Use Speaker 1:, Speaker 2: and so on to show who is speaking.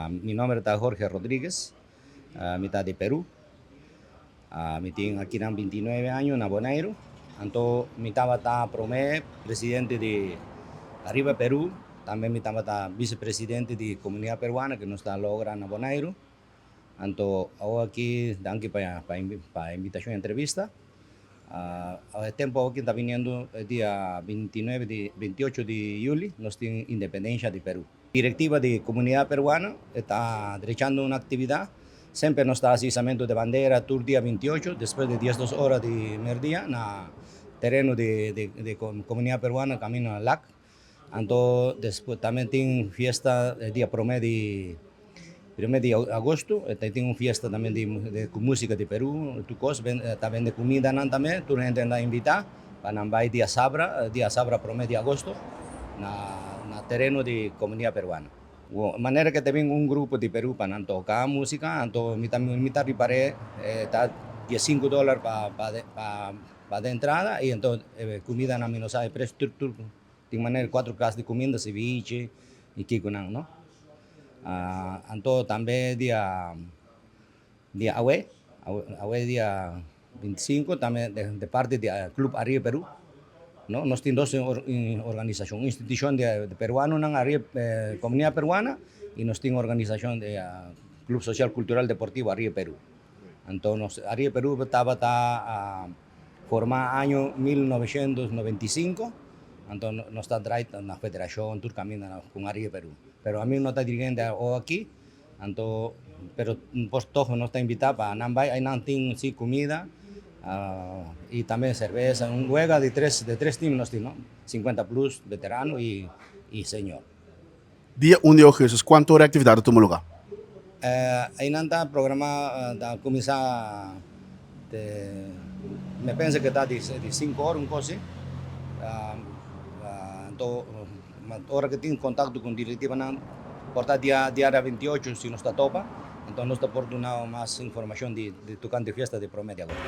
Speaker 1: Mi nombre es Jorge Rodríguez, mitad de Perú. Mi tengo aquí 29 años en Bonaire. Entonces, mi estaba promé presidente de Arriba Perú, también mi estaba vicepresidente de Comunidad Peruana que nos está logrando en Bonaire. Entonces, ahora aquí, danke para invitación a entrevista. El tiempo aquí está viniendo el día 28 de julio, nos tiene independencia de Perú. Directiva de Comunidad Peruana está derechando una actividad. Siempre nos está asistimiento de bandera, tour día 28, después de 10 horas de mediodía, en el terreno de Comunidad Peruana, camino al LAC. Entonces, después también tiene fiesta el día promedio de 1 de agosto, tem uma fiesta também de música de Peru, também de comida também, tu gente anda invitar para vai dia Sabra promedio de agosto, na terreno de comunidade peruana. De maneira que tem grupo de Peru para tocar música, então me preparei, tá dia $5 para de entrada e então comida na menos sai preço tudo, de maneira 4 casas de comida, ceviche e kiko não. Entonces también día Awe día 25 también de parte del Club Arriba Perú, ¿no? Nos tienen dos organizaciones, institución de peruanos en Arriba, Comunidad Peruana y nos tiene organización de Club Social Cultural Deportivo Arriba Perú. Entonces Arriba Perú estaba formada año 1995. Entonces no está traído en la federación, tú caminas con Arriba Perú. Pero a mí no está dirigiendo aquí, entonces, pero pues todo no está invitado para Nambay, hay sí comida y también cerveza, un juega de tres teams, ¿no? 50 plus, veterano y senior.
Speaker 2: Día 1 de agosto, ¿cuánto hora de actividad tuvo lugar?
Speaker 1: Hay nanta programa da comenzar, me pienso que está de 5 horas, un cosa. Entonces, ahora que tengo contacto con directiva, por día 28, si no está topa, entonces nos está por dar más información de tu canto de fiesta de promedio.